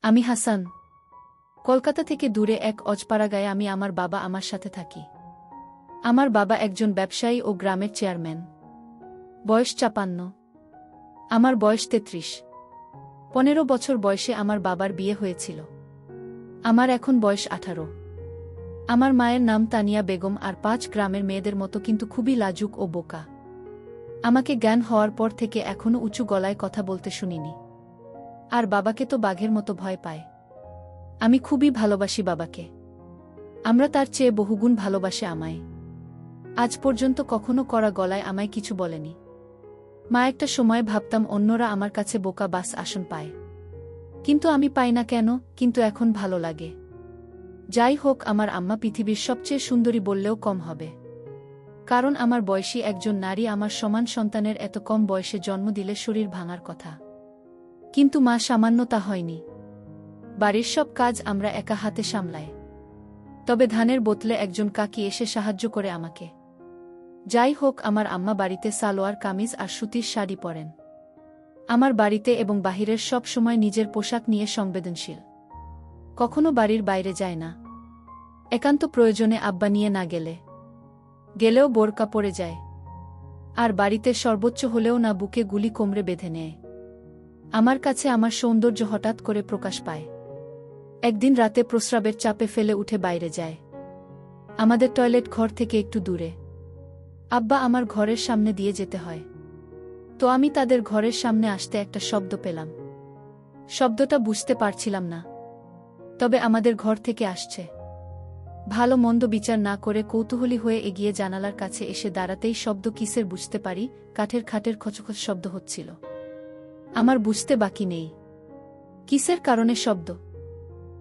আমি হাসান। কলকাতা থেকে দূরে এক অজপাড়া গায়ে আমি আমার বাবা আমার সাথে থাকি। আমার বাবা একজন ব্যবসায়ী ও গ্রামের চেয়ারম্যান। বয়স ৫৫। আমার বয়স ৩৩। ১৫ বছর বয়সে আমার বাবার বিয়ে হয়েছিল। আমার এখন বয়স ১৮। আমার মায়ের নাম তানিয়া বেগম আর ৫ গ্রামের মেয়েদের মতো কিন্তু খুবই লাজুক ও বোকা। আমাকে জ্ঞান হওয়ার পর থেকে এখনও উঁচু গলায় কথা বলতে শুনিনি। আর বাবাকে তো বাঘের মতো ভয় পায়। আমি খুবই ভালোবাসি বাবাকে। আমরা তার চেয়ে বহুগুণ ভালোবাসে আমায়। আজ পর্যন্ত কখনো কড়া গলায় আমায় কিছু বলেনি। মা একটা সময় ভাবতাম অন্যরা আমার কাছে বোকা বাস আসন পায়, কিন্তু আমি পাই না কেন, কিন্তু এখন ভালো লাগে। যাই হোক, আমার আম্মা পৃথিবীর সবচেয়ে সুন্দরী বললেও কম হবে, কারণ আমার বয়সী একজন নারী আমার সমান সন্তানের এত কম বয়সে জন্ম দিলে শরীর ভাঙার কথা। কিন্তু মা সামান্য তা হয়নি। বাড়ির সব কাজ আমরা একা হাতে সামলাই। তবে ধানের বোতলে একজন কাকি এসে সাহায্য করে আমাকে। যাই হোক, আমার আম্মা বাড়িতে সালোয়ার কামিজ আর সুতির শাড়ি পরেন। আমার বাড়িতে এবং বাহিরের সব সময় নিজের পোশাক নিয়ে সংবেদনশীল। কখনো বাড়ির বাইরে যায় না। একান্ত প্রয়োজনে আব্বা নিয়ে না গেলেও বোরকা পরে যায়। আর বাড়িতে সর্বোচ্চ হলেও না বুকে গুলি কোমরে বেঁধে নেয়। আমার কাছে আমার সৌন্দর্য হঠাৎ করে প্রকাশ পায়। একদিন রাতে প্রস্রাবের চাপে ফেলে উঠে বাইরে যায়। আমাদের টয়লেট ঘর থেকে একটু দূরে। আব্বা আমার ঘরের সামনে দিয়ে যেতে হয়। তো আমি তাদের ঘরের সামনে আসতে একটা শব্দ পেলাম। শব্দটা বুঝতে পারছিলাম না, তবে আমাদের ঘর থেকে আসছে। ভালো মন্দ বিচার না করে কৌতূহলী হয়ে এগিয়ে জানালার কাছে এসে দাঁড়াতেই শব্দ কিসের বুঝতে পারি, কাঠের খাটের খচখচ শব্দ হচ্ছিল। আমার বুঝতে বাকি নেই কিসের কারণে শব্দ।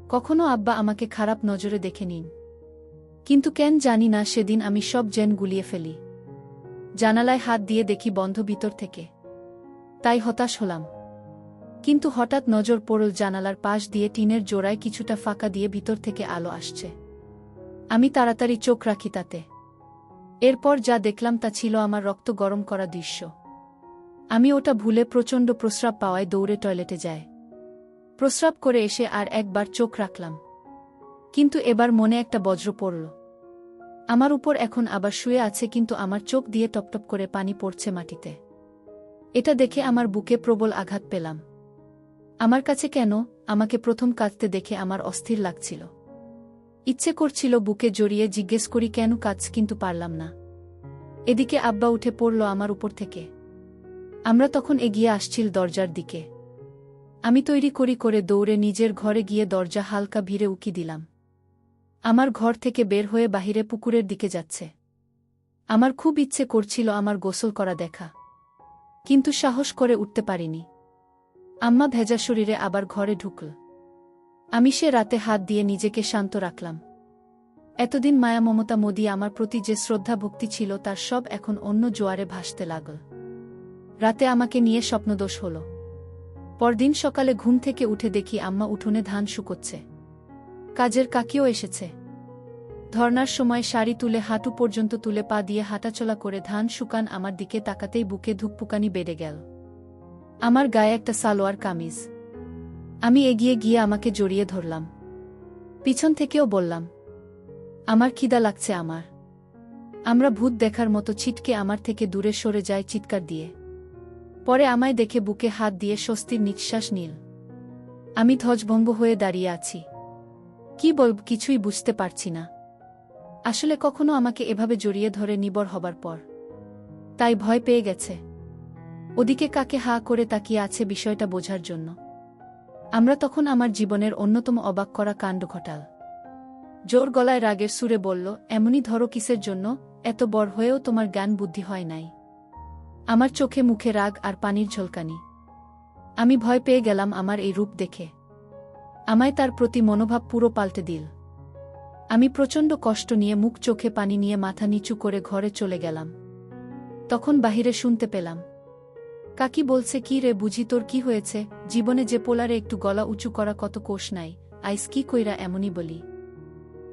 কখনো আব্বা আমাকে খারাপ নজরে দেখে নিন, কিন্তু কেন জানি না সেদিন আমি সব জেন গুলিয়ে ফেলি। জানালায় হাত দিয়ে দেখি বন্ধ ভিতর থেকে। তাই হতাশ হলাম। কিন্তু হঠাৎ নজর পড়ল জানালার পাশ দিয়ে টিনের জোড়ায় কিছুটা ফাঁকা দিয়ে ভিতর থেকে আলো আসছে। আমি তাড়াতাড়ি চোখ রাখি তাতে। এরপর যা দেখলাম তা ছিল আমার রক্ত গরম করা দৃশ্য। আমি ওটা ভুলে প্রচণ্ড প্রস্রাব পাওয়ায় দৌড়ে টয়লেটে যাই। প্রস্রাব করে এসে আর একবার চোখ রাখলাম, কিন্তু এবার মনে একটা বজ্র পড়ল। আমার উপর এখন আবার শুয়ে আছে, কিন্তু আমার চোখ দিয়ে টপটপ করে পানি পড়ছে মাটিতে। এটা দেখে আমার বুকে প্রবল আঘাত পেলাম। আমার কাছে কেন, আমাকে প্রথম কাঁদতে দেখে আমার অস্থির লাগছিল। ইচ্ছে করছিল বুকে জড়িয়ে জিজ্ঞেস করি কেন কাঁদছ, কিন্তু পারলাম না। এদিকে আব্বা উঠে পড়ল আমার উপর থেকে। আমরা তখন এগিয়ে আসছিল দরজার দিকে। আমি তৈরি করে দৌড়ে নিজের ঘরে গিয়ে দরজা হালকা ভিড়ে উকি দিলাম। আমার ঘর থেকে বের হয়ে বাহিরে পুকুরের দিকে যাচ্ছে। আমার খুব ইচ্ছে করছিল আমার গোসল করা দেখা, কিন্তু সাহস করে উঠতে পারিনি। আম্মা ভেজা শরীরে আবার ঘরে ঢুকল। আমি সে রাতে হাত দিয়ে নিজেকে শান্ত রাখলাম। এতদিন মায়া মমতা মোদি আমার প্রতি যে শ্রদ্ধা ভক্তি ছিল তার সব এখন অন্য জোয়ারে ভাসতে লাগল। রাতে আমাকে নিয়ে স্বপ্নদোষ হল। পরদিন সকালে ঘুম থেকে উঠে দেখি আম্মা উঠোনে ধান শুকোচ্ছে। কাজের কাকিও এসেছে। ধর্নার সময় শাড়ি তুলে হাঁটু পর্যন্ত তুলে পা দিয়ে হাঁটাচলা করে ধান শুকান আমার দিকে তাকাতেই বুকে ধুকপুকানি বেড়ে গেল। আমার গায়ে একটা সালোয়ার কামিজ। আমি এগিয়ে গিয়ে আমাকে জড়িয়ে ধরলাম। পিছন থেকেও বললাম, আমার খিদা লাগছে। আমরা ভূত দেখার মতো ছিটকে আমার থেকে দূরে সরে যায় চিৎকার দিয়ে। পরে আমায় দেখে বুকে হাত দিয়ে স্বস্তির নিঃশ্বাস নিল। আমি ধ্বজভঙ্গ হয়ে দাঁড়িয়ে আছি। কি বলব কিছুই বুঝতে পারছি না। আসলে কখনো আমাকে এভাবে জড়িয়ে ধরে নিবর হবার পর। তাই ভয় পেয়ে গেছে। ওদিকে কাকে হা করে তাকিয়ে আছে বিষয়টা বোঝার জন্য। আমরা তখন আমার জীবনের অন্যতম অবাক করা কাণ্ড ঘটাল। জোর গলায় রাগের সুরে বলল, এমনই ধরো কিসের জন্য, এত বড় হয়েও তোমার জ্ঞান বুদ্ধি হয় নাই। আমার চোখে মুখে রাগ আর পানির ঝলকানি। আমি ভয় পেয়ে গেলাম আমার এই রূপ দেখে। আমায় তার প্রতি মনোভাব পুরো পাল্টে দিল। আমি প্রচণ্ড কষ্ট নিয়ে মুখ চোখে পানি নিয়ে মাথা নিচু করে ঘরে চলে গেলাম। তখন বাহিরে শুনতে পেলাম, কাকি বলছে, কি রে বুঝি তোর কি হয়েছে? জীবনে যে পোলারে একটু গলা উঁচু করা কত কোষ নাই, আইস কি কইরা এমনই বলি।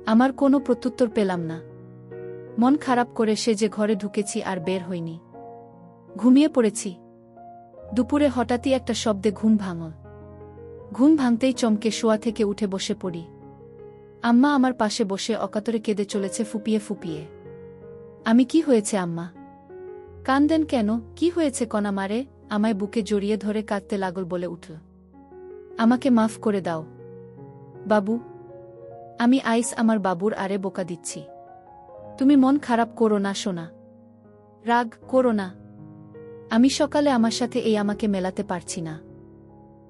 আমার কোনো প্রত্যুত্তর পেলাম না। মন খারাপ করে সে যে ঘরে ঢুকেছি আর বের হইনি। ঘুমিয়ে পড়েছি। দুপুরে হঠাৎই একটা শব্দে ঘুম ভাঙল। ঘুম ভাঙতেই চমকে শোয়া থেকে উঠে বসে পড়ি। আম্মা আমার পাশে বসে অকাতরে কেঁদে চলেছে ফুপিয়ে ফুপিয়ে। আমি কি হয়েছে আম্মা? কান্দেন কেন? কি হয়েছে কণা মারে? আমায় বুকে জড়িয়ে ধরে কাঁদতে লাগল বলে উঠল। আমাকে মাফ করে দাও বাবু। আমি আইস আমার বাবুর আরে বোকা দিচ্ছি। তুমি মন খারাপ করো না সোনা, রাগ করো না। আমি সকালে আমার সাথে এই আমাকে মেলাতে পারছি না।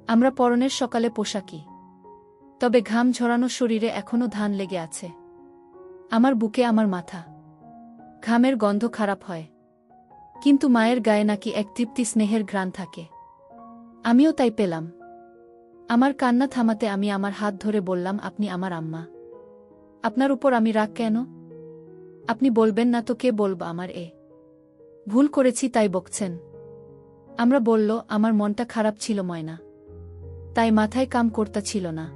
আমরা পরনের সকালে পোশাকি, তবে ঘাম ঝরানো শরীরে এখনো ধান লেগে আছে। আমার বুকে আমার মাথা, ঘামের গন্ধ খারাপ হয়, কিন্তু মায়ের গায়ে নাকি এক তৃপ্তি স্নেহের ঘ্রাণ থাকে। আমিও তাই পেলাম। আমার কান্না থামাতে আমি আমার হাত ধরে বললাম, আপনি আমার আম্মা, আপনার উপর আমি রাগ কেন? আপনি বলবেন না তো কে বলব? আমার ভুল করেছি তাই বকছেন? আমরা বলল, আমার মনটা খারাপ ছিল ময়না, তাই মাথায় কাম করতা ছিল না।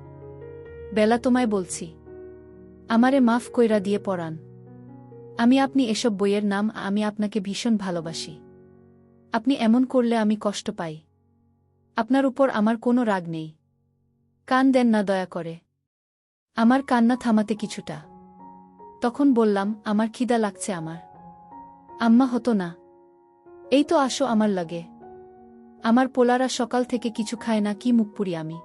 বেলা তোমায় বলছি, আমারে মাফ কইরা দিয়ে পড়ান। আমি আপনি এসব বইয়ের নাম, আমি আপনাকে ভীষণ ভালোবাসি। আপনি এমন করলে আমি কষ্ট পাই। আপনার উপর আমার কোনো রাগ নেই। কান দেন না দয়া করে। আমার কান্না থামাতে কিছুটা। তখন বললাম, আমার খিদা লাগছে আমার। আম্মা হতো না, এই তো আসো আমার লাগে। আমার পোলারা সকাল থেকে কিছু খায় না, কি মুখ পুরি আমি।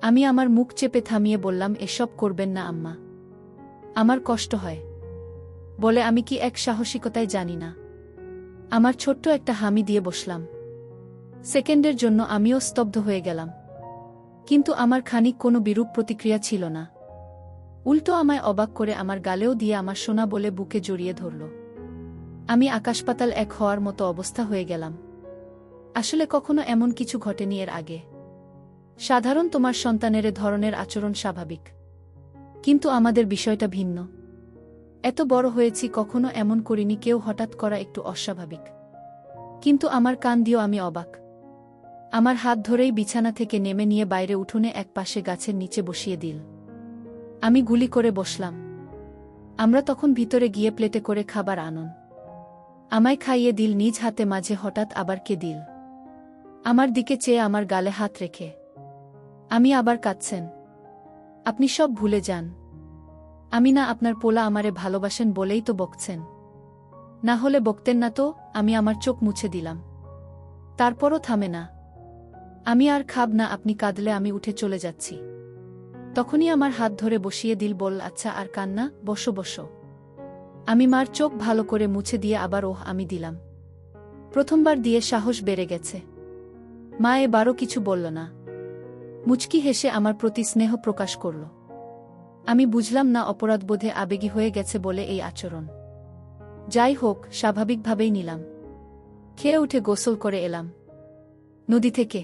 আমি আমার মুখ চেপে থামিয়ে বললাম, এসব করবেন না আম্মা, আমার কষ্ট হয়। বলে আমি কি এক সাহসিকতায় জানি না। আমার ছোট্ট একটা হামি দিয়ে বসলাম। সেকেন্ডের জন্য আমিও স্তব্ধ হয়ে গেলাম, কিন্তু আমার খানিক কোনো বিরূপ প্রতিক্রিয়া ছিল না। উল্টো আমায় অবাক করে আমার গালেও দিয়ে আমার সোনা বলে বুকে জড়িয়ে ধরল। আমি আকাশপাতাল এক হওয়ার মতো অবস্থা হয়ে গেলাম। আসলে কখনো এমন কিছু ঘটেনি এর আগে। সাধারণ তোমার সন্তানের ধরনের আচরণ স্বাভাবিক, কিন্তু আমাদের বিষয়টা ভিন্ন। এত বড় হয়েছি, কখনো এমন করিনি কেউ হঠাৎ করা একটু অস্বাভাবিক। কিন্তু আমার কান দিয়েও আমি অবাক। আমার হাত ধরেই বিছানা থেকে নেমে নিয়ে বাইরে উঠোনে এক পাশে গাছের নিচে বসিয়ে দিল। আমি গুলি করে বসলাম। আমরা তখন ভিতরে গিয়ে প্লেটে করে খাবার আনন। আমায় খাইয়ে দিল নিজ হাতে, মাঝে হঠাৎ আবার কে দিল আমার দিকে চেয়ে আমার গালে হাত রেখে। আমি আবার কাঁদছেন। আপনি সব ভুলে যান। আমি না আপনার পোলা, আমারে ভালোবাসেন বলেই তো বকছেন। না হলে বকতেন না তো। আমি আমার চোখ মুছে দিলাম। তারপরও থামে না। আমি আর খাব না, আপনি কাঁদলে আমি উঠে চলে যাচ্ছি। তখনই আমার হাত ধরে বসিয়ে দিল, বল আচ্ছা আর কান্না, বসো বসো। আমি মার চোখ ভালো করে মুছে দিয়ে আবার আমি দিলাম। প্রথমবার দিয়ে সাহস বেড়ে গেছে। মা এবারও কিছু বলল না। মুচকি হেসে আমার প্রতি স্নেহ প্রকাশ করল। আমি বুঝলাম না অপরাধবোধে আবেগী হয়ে গেছে বলে এই আচরণ। যাই হোক, স্বাভাবিকভাবেই নিলাম। খেয়ে উঠে গোসল করে এলাম নদী থেকে।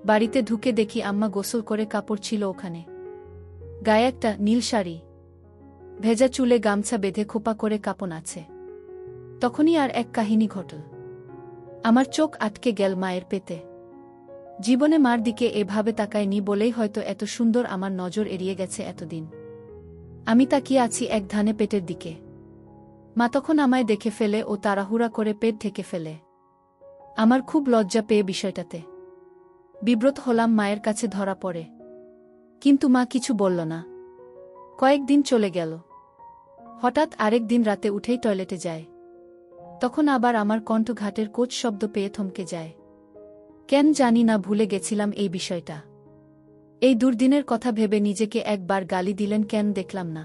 বাড়িতে ঢুকে দেখি আম্মা গোসল করে কাপড় ছিল ওখানে। গায়ে একটা নীল শাড়ি, ভেজা চুলে গামছা বেঁধে খোপা করে কাপন আছে। তখনই আর এক কাহিনী ঘটল। আমার চোখ আটকে গেল মায়ের পেতে। জীবনে মার দিকে এভাবে তাকায়নি বলেই হয়তো এত সুন্দর আমার নজর এড়িয়ে গেছে এতদিন। আমি তাকিয়ে আছি এক ধানে পেটের দিকে। মা তখন আমায় দেখে ফেলে ও তাড়াহুড়া করে পেট ঢেকে ফেলে। আমার খুব লজ্জা পেয়ে বিষয়টাতে বিব্রত হলাম, মায়ের কাছে ধরা পড়ে। কিন্তু মা কিছু বলল না। কয়েকদিন চলে গেল। হঠাৎ আরেক দিন রাতে উঠেই টয়লেটে যায়। তখন আবার আমার কণ্ঠঘাটের কোচ শব্দ পেয়ে থমকে যায়। কেন জানি না ভুলে গেছিলাম এই বিষয়টা। এই দুর্দিনের কথা ভেবে নিজেকে একবার গালি দিলেন কেন দেখলাম না।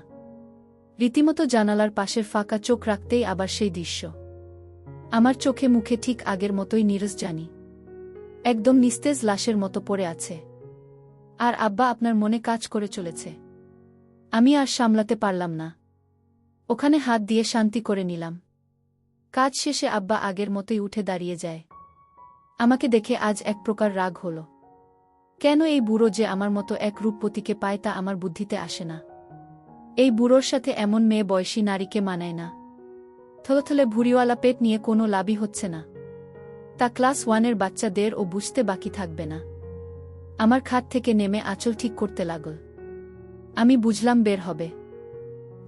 রীতিমতো জানালার পাশের ফাঁকা চোখ রাখতেই আবার সেই দৃশ্য। আমার চোখে মুখে ঠিক আগের মতোই নীরস জানি, একদম নিস্তেজ লাশের মতো পড়ে আছে। আর আব্বা আপনার মনে কাজ করে চলেছে। আমি আর সামলাতে পারলাম না। ওখানে হাত দিয়ে শান্তি করে নিলাম। কাজ শেষে আব্বা আগের মতোই উঠে দাঁড়িয়ে যায়। আমাকে দেখে আজ এক প্রকার রাগ হল। কেন এই বুড়ো যে আমার মতো এক রূপবতীকে পায় তা আমার বুদ্ধিতে আসে না। এই বুড়োর সাথে এমন মেয়ে বয়সী নারীকে মানায় না। থলথলে ভুড়িওয়ালা পেট নিয়ে কোনো লাভই হচ্ছে না। তা ক্লাস 1-এর বাচ্চাদের ও বুঝতে বাকি থাকবে না। আমার খাট থেকে নেমে আঁচল ঠিক করতে লাগল। আমি বুঝলাম বের হবে,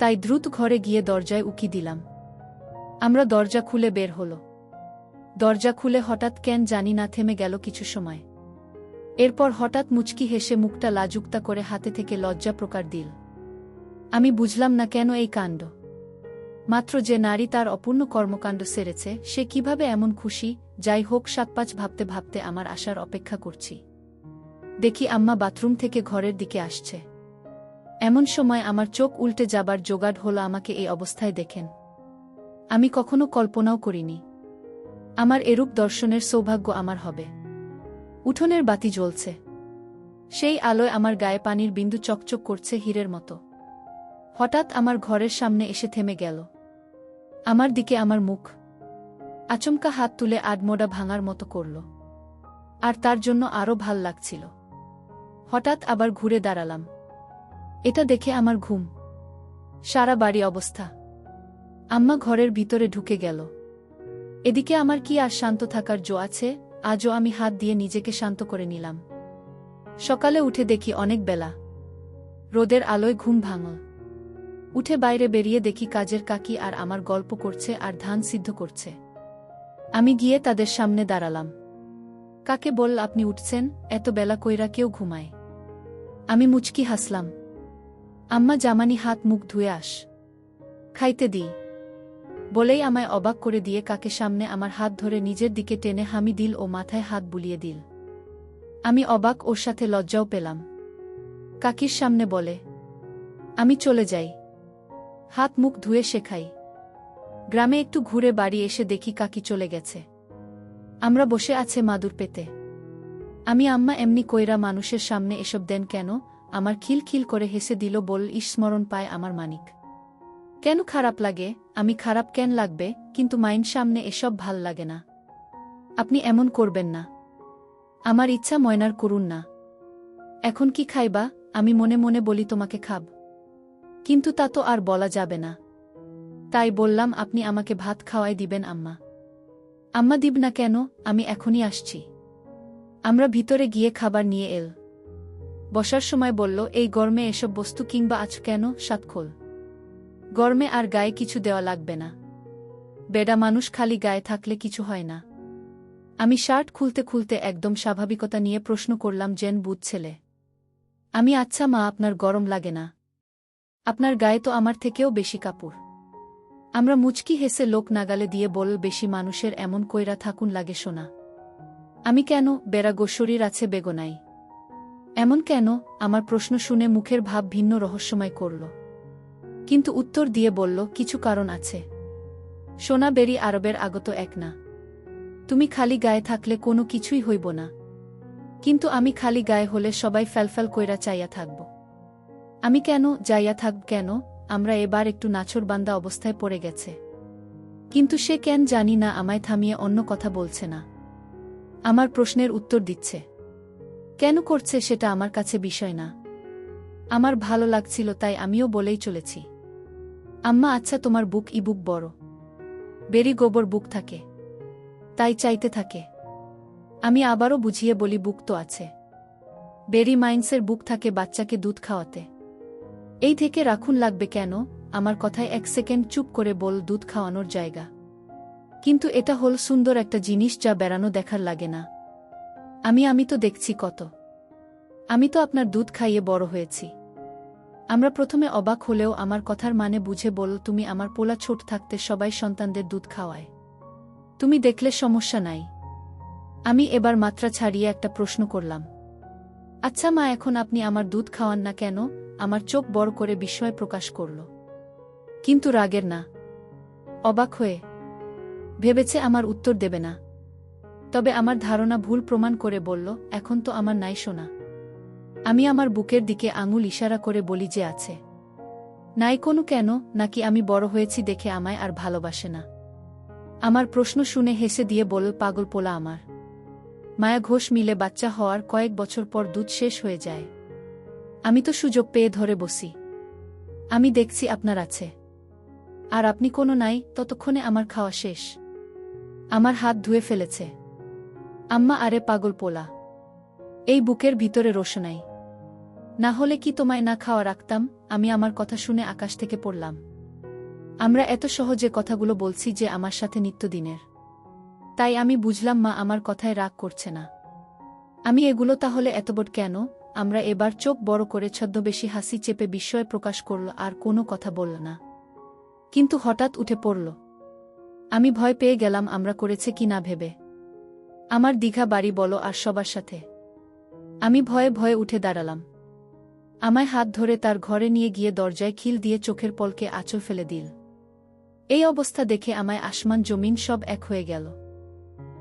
তাই দ্রুত ঘরে গিয়ে দরজায় উকি দিলাম। আমরা দরজা খুলে বের হল। দরজা খুলে হঠাৎ কেন জানি না থেমে গেল কিছু সময়। এরপর হঠাৎ মুচকি হেসে মুখটা লাজুকতা করে হাতে থেকে লজ্জা প্রকার দিল। আমি বুঝলাম না কেন এই কাণ্ড। মাত্র যে নারী তার অপূর্ণ কর্মকাণ্ড সেরেছে সে কিভাবে এমন খুশি। যাই হোক, ৭-৫ ভাবতে ভাবতে আমার আসার অপেক্ষা করছি। দেখি আম্মা বাথরুম থেকে ঘরের দিকে আসছে। এমন সময় আমার চোখ উল্টে যাবার জোগাড় হলো আমাকে এই অবস্থায় দেখেন। আমি কখনো কল্পনাও করিনি আমার এরূপ দর্শনের সৌভাগ্য আমার হবে। উঠোনের বাতি জ্বলছে, সেই আলোয় আমার গায়ে পানির বিন্দু চকচক করছে হীরের মতো। হঠাৎ আমার ঘরের সামনে এসে থেমে গেল। আমার দিকে আমার মুখ আচমকা হাত তুলে আডমোড়া ভাঙার মতো করল, আর তার জন্য আরও ভাল লাগছিল। হঠাৎ আবার ঘুরে দাঁড়ালাম। এটা দেখে আমার ঘুম সারা বাড়ি অবস্থা। আম্মা ঘরের ভিতরে ঢুকে গেল। এদিকে আমার কি আর শান্ত থাকার জো আছে? আজও আমি হাত দিয়ে নিজেকে শান্ত করে নিলাম। সকালে উঠে দেখি অনেক বেলা, রোদের আলোয় ঘুম ভাঙল। উঠে বাইরে বেরিয়ে দেখি কাজের কাকি আর আমার গল্প করছে আর ধান সিদ্ধ করছে। আমি গিয়ে তাদের সামনে দাঁড়ালাম। কাকে বল, আপনি উঠছেন? এত বেলা কইরা কেউ ঘুমায়? আমি মুচকি হাসলাম। আম্মা, জামানি হাত মুখ ধুয়ে আস, খাইতে দিই বলেই আমায় অবাক করে দিয়ে কাকে সামনে আমার হাত ধরে নিজের দিকে টেনে হামি দিল ও মাথায় হাত বুলিয়ে দিল। আমি অবাক, ওর সাথে লজ্জাও পেলাম। কাকির সামনে বলে, আমি চলে যাই, হাত মুখ ধুয়ে শেখাই। গ্রামে একটু ঘুরে বাড়ি এসে দেখি কাকি চলে গেছে। আমরা বসে আছে মাদুর পেতে। আমি, আম্মা এমনি কইরা মানুষের সামনে এসব দেন কেন? আমার খিলখিল করে হেসে দিল, বল, স্মরণ পায় আমার মানিক। কেন খারাপ লাগে? আমি খারাপ কেন লাগবে? কিন্তু মাইন সামনে এসব ভাল লাগে না। আপনি এমন করবেন না। আমার ইচ্ছা ময়নার করুন না। এখন কি খাইবা? আমি মনে মনে বলি, তোমাকে খাব, কিন্তু তা তো আর বলা যাবে না। তাই বললাম, আপনি আমাকে ভাত খাওয়াই দিবেন আম্মা। আম্মা, দিব না কেন? আমি এখনই আসছি। আমরা ভিতরে গিয়ে খাবার নিয়ে এল। বসার সময় বলল, এই গরমে এসব বস্তু কিংবা আজ কেন? সাতখোল গরমে আর গায়ে কিছু দেওয়া লাগবে না। বেডা মানুষ খালি গায়ে থাকলে কিছু হয় না। আমি শার্ট খুলতে খুলতে একদম স্বাভাবিকতা নিয়ে প্রশ্ন করলাম, জেন বুধ ছেলে। আমি, আচ্ছা মা, আপনার গরম লাগে না? আপনার গায়ে তো আমার থেকেও বেশি কাপড়। আমরা মুচকি হেসে লোক নাগালে দিয়ে বল, বেশি মানুষের এমন কইরা থাকুন লাগে শোনা। আমি, কেন? বেড়া গো, শরীর আছে বেগনাই। এমন কেন? আমার প্রশ্ন শুনে মুখের ভাব ভিন্ন রহস্যময় করল, কিন্তু উত্তর দিয়ে বলল, কিছু কারণ আছে। সোনা বেরি আরবের আগত এক না। তুমি খালি গায়ে থাকলে কোনো কিছুই হইব না, কিন্তু আমি খালি গায়ে হলে সবাই ফ্যালফ্যাল কইরা চাইয়া থাকব। আমি, কেন যাইয়া থাকব? কেন? আমরা এবার একটু নাছোড়বান্দা অবস্থায় পড়ে গেছে। কিন্তু সে কেন জানি না আমায় থামিয়ে অন্য কথা বলছে না। আমার প্রশ্নের উত্তর দিচ্ছে। কেন করছে সেটা আমার কাছে বিষয় না। আমার ভালো লাগছিল তাই আমিও বলেই চলেছি। আম্মা, আচ্ছা তোমার বুক বুক বড়? বেরি গোবর বুক থাকে, তাই চাইতে থাকে। আমি আবারও বুঝিয়ে বলি, বুক তো আছে। বেরি মাইন্সের বুক থাকে বাচ্চাকে দুধ খাওয়াতে। এই থেকে রাখুন লাগবে কেন? আমার কথায় 1 সেকেন্ড চুপ করে বল, দুধ খাওয়ানোর জায়গা। কিন্তু এটা হল সুন্দর একটা জিনিস যা বেড়ানো দেখার লাগে না। আমি তো দেখছি কত। আমি তো আপনার দুধ খাইয়ে বড় হয়েছি। আমরা প্রথমে অবাক হলেও আমার কথার মানে বুঝে বল, তুমি আমার পোলা ছোট থাকতে সবাই সন্তানদের দুধ খাওয়ায়, তুমি দেখলে সমস্যা নাই। আমি এবার মাত্রা ছাড়িয়ে একটা প্রশ্ন করলাম, আচ্ছা মা, এখন আপনি আমার দুধ খাওয়ান না কেন? আমার চোখ বড় করে বিস্ময় প্রকাশ করল, কিন্তু রাগের না, অবাক হয়ে। ভেবেছে আমার উত্তর দেবে না, তবে আমার ধারণা ভুল প্রমাণ করে বলল, এখন তো আমার নাই শোনা। আমি আমার বুকের দিকে আঙুল ইশারা করে বলি যে আছে। নাই কোনো কেন? নাকি আমি বড় হয়েছি দেখে আমায় আর ভালোবাসে না? আমার প্রশ্ন শুনে হেসে দিয়ে বলল, পাগল পোলা আমার। মায়া ঘোষ মিলে বাচ্চা হওয়ার কয়েক বছর পর দুধ শেষ হয়ে যায়। আমি তো সুযোগ পেয়ে ধরে বসি। আমি দেখছি আপনার আছে, আর আপনি কোনো নাই, ততক্ষণে আমার খাওয়া শেষ। আমার হাত ধুয়ে ফেলেছে। আম্মা, আরে পাগল পোলা, এই বুকের ভিতরে রোশনাই, না হলে কি তোমায় না খাওয়া রাখতাম? আমি আমার কথা শুনে আকাশ থেকে পড়লাম। আমরা এত সহজে কথাগুলো বলছি যে আমার সাথে নিত্যদিনের। তাই আমি বুঝলাম মা আমার কথায় রাগ করছে না। আমি এগুলো তাহলে এতবট কেন? আমরা এবার চোখ বড় করে ছদ্মবেশী হাসি চেপে বিস্ময় প্রকাশ করল আর কোনো কথা বলল না। কিন্তু হঠাৎ উঠে পড়ল। আমি ভয় পেয়ে গেলাম আমরা করেছে কি না ভেবে। আমার দীঘা বাড়ি বলো আর সবার সাথে। আমি ভয়ে ভয়ে উঠে দাঁড়ালাম। আমায় হাত ধরে তার ঘরে নিয়ে গিয়ে দরজায় খিল দিয়ে চোখের পলকে আঁচল ফেলে দিল। এই অবস্থা দেখে আমায় আসমান জমিন সব এক হয়ে গেল।